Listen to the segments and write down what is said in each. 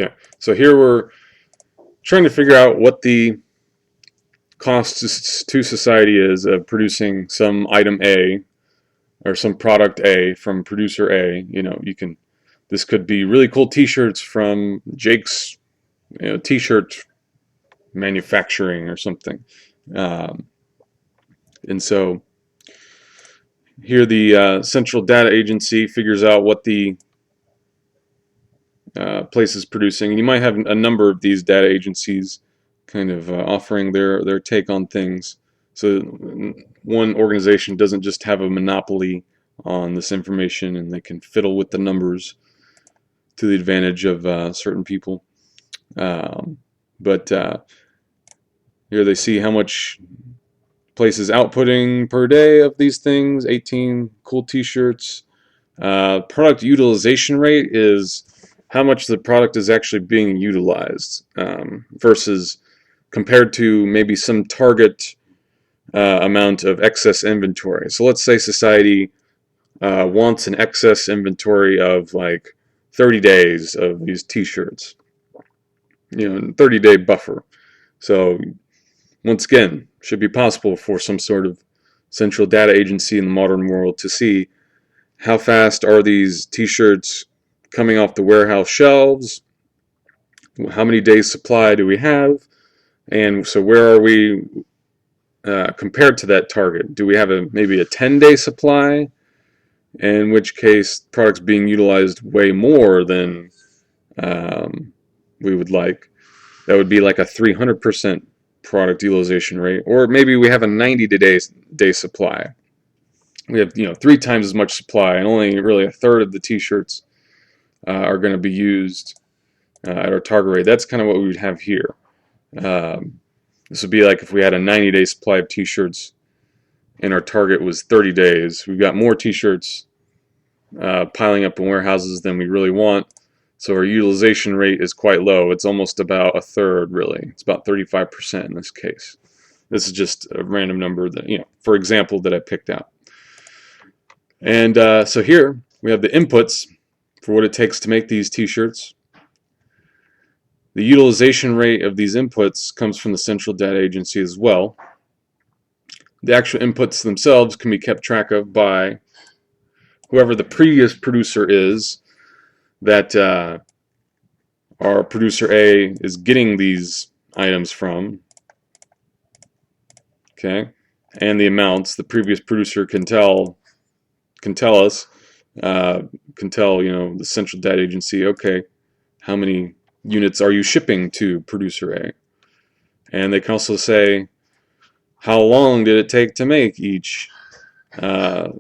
Okay, so here we're trying to figure out what the cost to society is of producing some item A or some product A from producer A. This could be really cool T-shirts from Jake's, T-shirt manufacturing or something. Um, and so here the central data agency figures out what the place is producing. And you might have a number of these data agencies kind of offering their take on things. So one organization doesn't just have a monopoly on this information, and they can fiddle with the numbers to the advantage of certain people. But here they see how much places outputting per day of these things. 18 cool T-shirts. Product utilization rate is how much the product is actually being utilized versus compared to maybe some target amount of excess inventory. So let's say society wants an excess inventory of like 30 days of these T-shirts, 30-day buffer. So once again, should be possible for some sort of central data agency in the modern world to see how fast are these T-shirts coming off the warehouse shelves, how many days supply do we have, and so where are we compared to that target? Do we have maybe a 10-day supply, in which case products being utilized way more than we would like? That would be like a 300% product utilization rate, or maybe we have a 90-day supply. We have 3 times as much supply, and only really a third of the T-shirts are going to be used at our target rate. That's kind of what we would have here. This would be like if we had a 90-day supply of T-shirts and our target was 30 days. We've got more T-shirts piling up in warehouses than we really want, so our utilization rate is quite low. It's almost about a third, really. It's about 35% in this case. This is just a random number that, for example, that I picked out. And so here we have the inputs for what it takes to make these T-shirts. The utilization rate of these inputs comes from the central data agency as well. The actual inputs themselves can be kept track of by whoever the previous producer is that our producer A is getting these items from. Okay, and the amounts the previous producer can tell us. Can tell the central data agency, okay, how many units are you shipping to producer A? And they can also say, how long did it take to make each of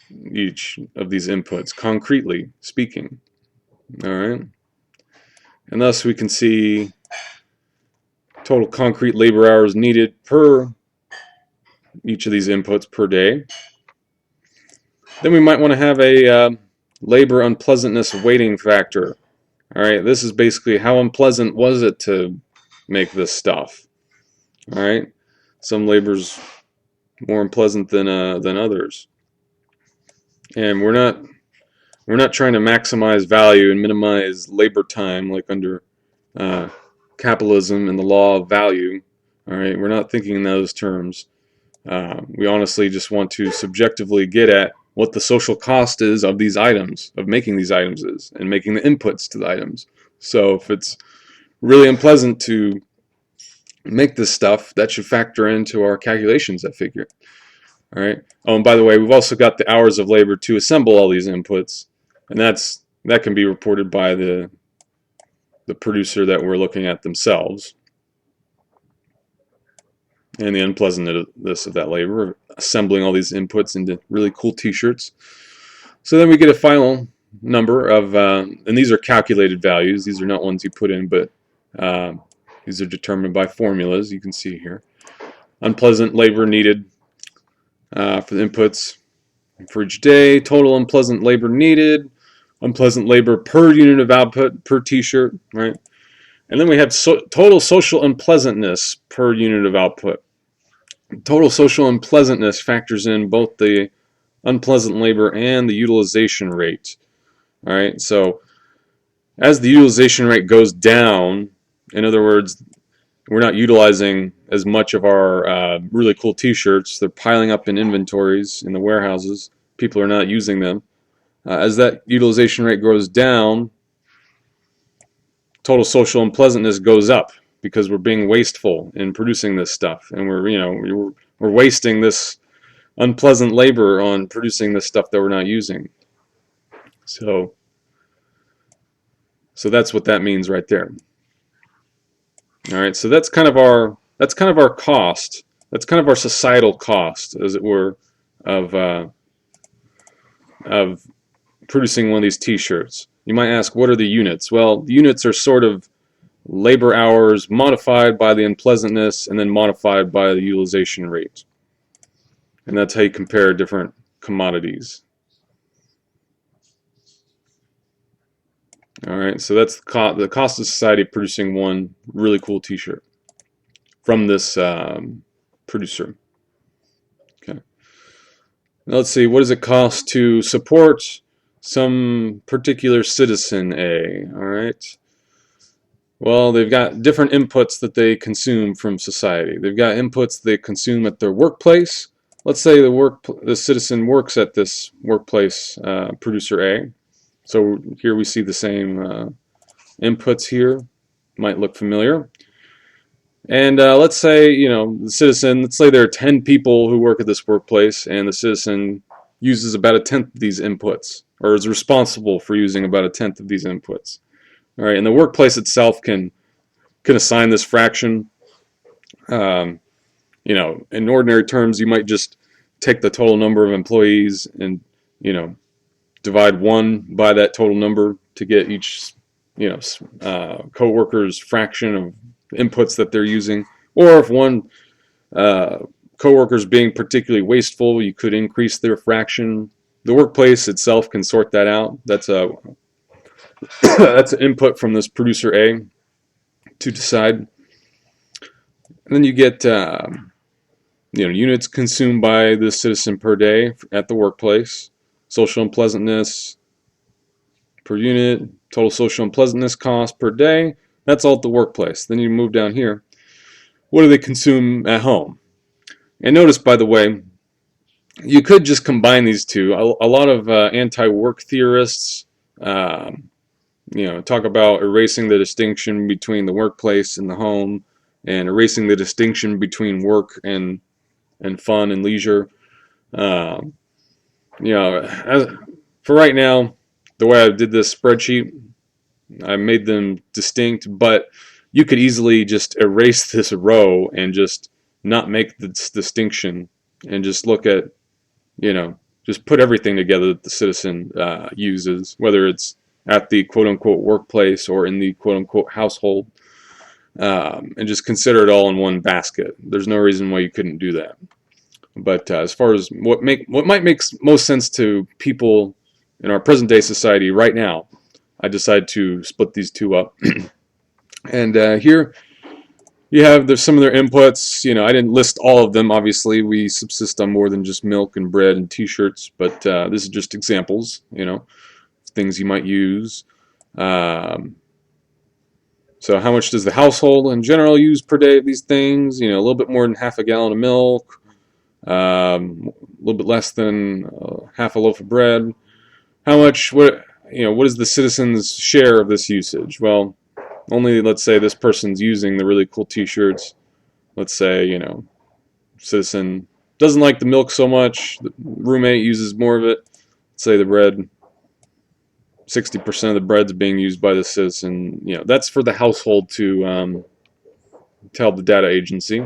these inputs, concretely speaking. All right, and thus we can see total concrete labor hours needed per each of these inputs per day. Then we might want to have a labor unpleasantness weighting factor. All right, this is basically how unpleasant was it to make this stuff. All right, some labor's more unpleasant than others, and we're not trying to maximize value and minimize labor time like under capitalism and the law of value. All right, we're not thinking in those terms. We honestly just want to subjectively get at what the social cost is of these items, of making these items is, and making the inputs to the items. So if it's really unpleasant to make this stuff, that should factor into our calculations, I figure. All right. Oh, and by the way, we've also got the hours of labor to assemble all these inputs, and that can be reported by the producer that we're looking at themselves, and the unpleasantness of that labor, assembling all these inputs into really cool T-shirts. So then we get a final number of, and these are calculated values. These are not ones you put in, but these are determined by formulas. You can see here. Unpleasant labor needed for the inputs for each day. Total unpleasant labor needed. Unpleasant labor per unit of output per T-shirt, right? And then we have total social unpleasantness per unit of output. Total social unpleasantness factors in both the unpleasant labor and the utilization rate. All right, so As the utilization rate goes down, in other words, we're not utilizing as much of our really cool t-shirts. They're piling up in inventories in the warehouses. People are not using them. As that utilization rate goes down, total social unpleasantness goes up because we're being wasteful in producing this stuff, and we're wasting this unpleasant labor on producing this stuff that we're not using. So that's what that means right there. All right, so that's kind of our cost. That's kind of our societal cost, as it were, of producing one of these T-shirts. You might ask, what are the units? Well, the units are sort of labor hours modified by the unpleasantness and then modified by the utilization rate. And that's how you compare different commodities. All right, so that's the cost of society of producing one really cool T-shirt from this producer. Okay. Now let's see, what does it cost to support some particular citizen A? All right. Well, they've got different inputs that they consume from society. They've got inputs they consume at their workplace. Let's say the citizen works at this workplace, producer A. So here we see the same inputs here. Might look familiar. And let's say, the citizen, let's say there are 10 people who work at this workplace, and the citizen uses about a tenth of these inputs, or is responsible for using about a tenth of these inputs. All right, and the workplace itself can assign this fraction. In ordinary terms, you might just take the total number of employees and, divide 1 by that total number to get each, co-worker's fraction of inputs that they're using. Or if one co-worker is being particularly wasteful, you could increase their fraction. The workplace itself can sort that out. That's that's an input from this producer A to decide. And then you get units consumed by the citizen per day at the workplace, social unpleasantness per unit, total social unpleasantness cost per day. That's all at the workplace. Then you move down here. What do they consume at home? And notice, by the way, you could just combine these two. A lot of anti-work theorists talk about erasing the distinction between the workplace and the home, and erasing the distinction between work and fun and leisure. For right now, the way I did this spreadsheet, I made them distinct, but you could easily just erase this row and just not make this distinction and just look at, just put everything together that the citizen uses, whether it's at the quote-unquote workplace or in the quote-unquote household, and just consider it all in one basket. There's no reason why you couldn't do that. But as far as what might make most sense to people in our present-day society right now, I decided to split these two up. And here you have some of their inputs. I didn't list all of them. Obviously, we subsist on more than just milk and bread and T-shirts, but this is just examples, things you might use. So how much does the household in general use per day of these things? A little bit more than half a gallon of milk, a little bit less than half a loaf of bread. How much? What is the citizen's share of this usage? Well, only, let's say this person's using the really cool T-shirts. Let's say, citizen doesn't like the milk so much. The roommate uses more of it. Let's say the bread, 60% of the bread's being used by the citizen. That's for the household to tell the data agency.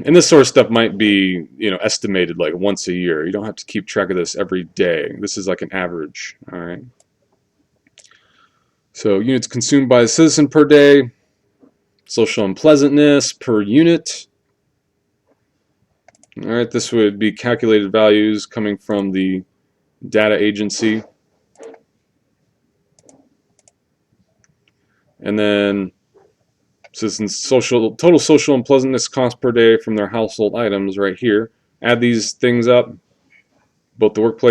And this sort of stuff might be, estimated like once a year. You don't have to keep track of this every day. This is like an average, all right? So units consumed by the citizen per day, social unpleasantness per unit. All right, this would be calculated values coming from the data agency. And then citizens' total social unpleasantness cost per day from their household items right here. Add these things up, both the workplace